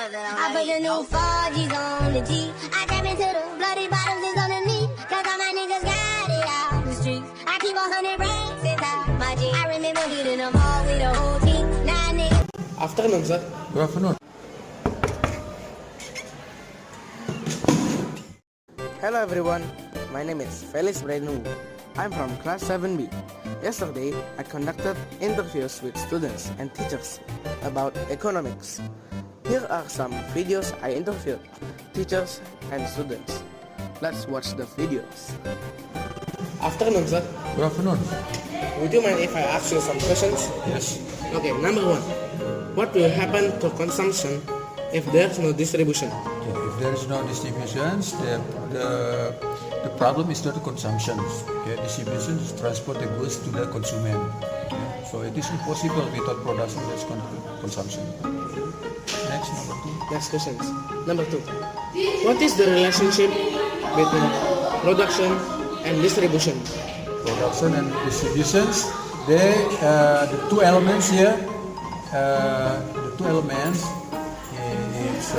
I put the new 4G's on the G. I tap into the bloody bottoms is on the knee. Cause all my niggas got it out the streets. I keep 100 racks inside my jeans. I remember hitting them all with the whole team. Now niggas. Afternoon, sir. Good afternoon. Hello everyone, my name is Felice Brayden Wu. I'm from class 7B. Yesterday, I conducted interviews with students and teachers about economics. Here are some videos I interviewed teachers and students. Let's watch the videos. Afternoon, sir. Good afternoon. Would you mind if I ask you some questions? Yes. Okay, number one. What will happen to consumption if there's no distribution? If there is no distribution, the problem is not the consumption. Okay, distribution is transport the goods to the consumer. Okay? So it is impossible without production. That's consumption. Next, number two. Next questions. Number two. What is the relationship between production and distribution? Production and distributions. The two elements here. The two elements is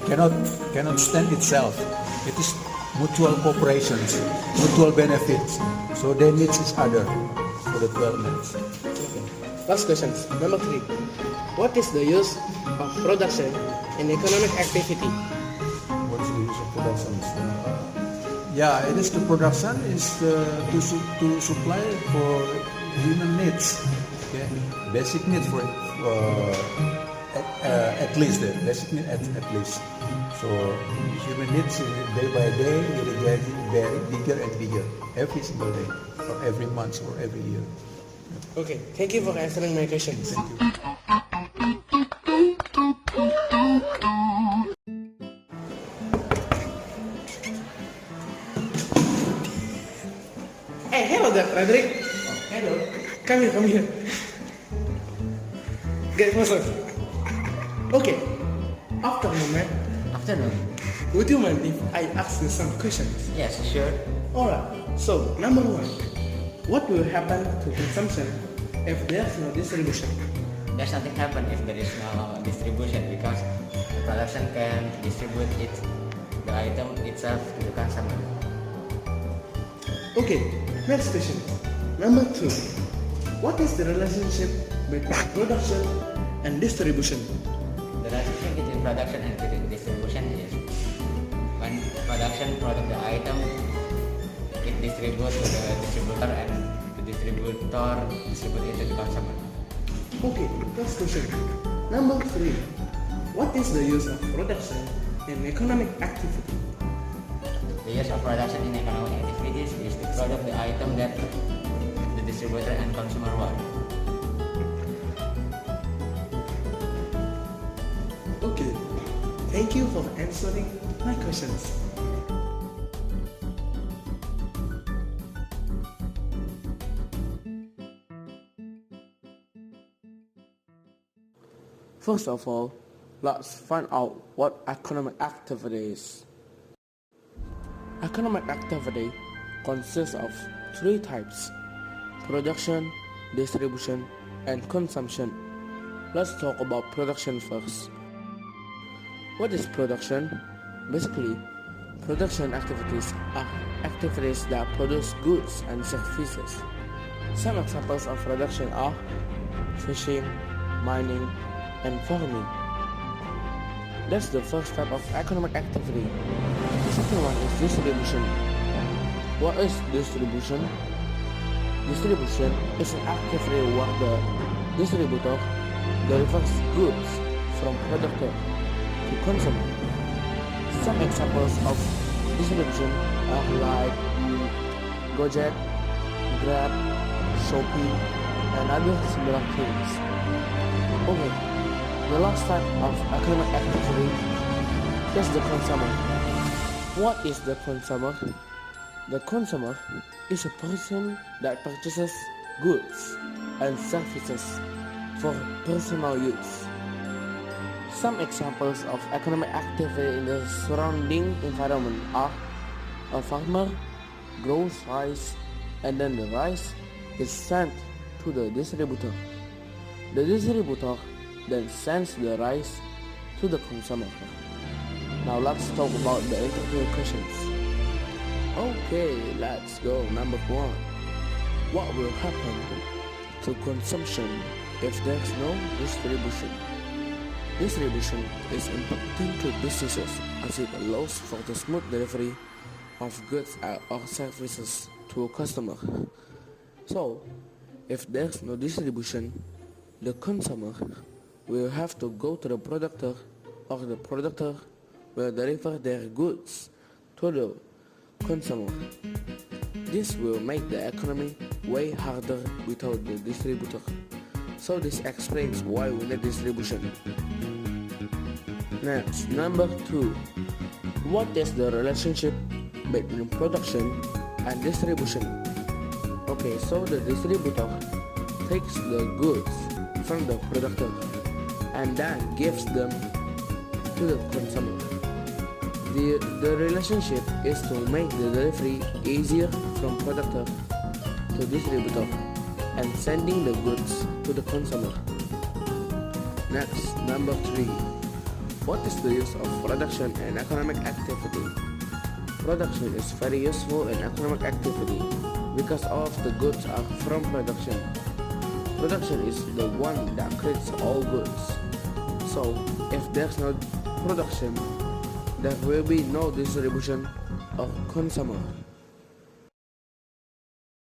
cannot stand itself. It is mutual cooperations, mutual benefits. So they need each other for the two elements. Okay. Last questions. Number three. What is the use of production in economic activity? What is the use of production? It is the production is to supply for human needs. Okay, basic needs for at least the basic need at least. So human needs day by day it is getting very bigger and bigger every single day, or every month, or every year. Okay, thank you for answering my questions. Thank you. Hey, hello there, Frederick. Hello. Come here. Get closer. Okay. Afternoon, man. Afternoon. Would you mind if I ask you some questions? Yes, sure. Alright. So, number one. What will happen to consumption if there's no distribution? There's nothing happen if there is no distribution because the production can distribute the item itself to the consumer. Okay. Next question. Number two. What is the relationship between production and distribution? The relationship between production and distribution is when production product the item, it distributes to the distributor and the distributor distribute it to the consumer. Okay, next question. Number three. What is the use of production in economic activity? The use of production in economic activities is to produce the item that the distributor and consumer want. Okay, thank you for answering my questions. First of all, let's find out what economic activity is. Economic activity consists of three types: production, distribution, and consumption. Let's talk about production first. What is production? Basically, production activities are activities that produce goods and services. Some examples of production are fishing, mining, and farming. That's the first type of economic activity. The second one is distribution. What is distribution? Distribution is an activity where the distributor delivers goods from producer to consumer. Some examples of distribution are like Gojek, Grab, Shopee, and other similar things. Okay, the last type of economic activity is the consumer. What is the consumer? The consumer is a person that purchases goods and services for personal use. Some examples of economic activity in the surrounding environment are a farmer grows rice and then the rice is sent to the distributor. The distributor then sends the rice to the consumer. Now let's talk about the interview questions. Okay, let's go. Number 1. What will happen to consumption if there's no distribution? Distribution is important to businesses as it allows for the smooth delivery of goods or services to a customer. So, if there's no distribution, the consumer will have to go to the producer, or the producer will deliver their goods to the consumer. This will make the economy way harder without the distributor. So this explains why we need distribution. Next, number 2. What is the relationship between production and distribution? Okay, so the distributor takes the goods from the producer and then gives them to the consumer. The relationship is to make the delivery easier from producer to distributor and sending the goods to the consumer. Next, number 3. What is the use of production and economic activity? Production is very useful in economic activity because all of the goods are from production. Production is the one that creates all goods. So, if there's no production, there will be no distribution or consumer.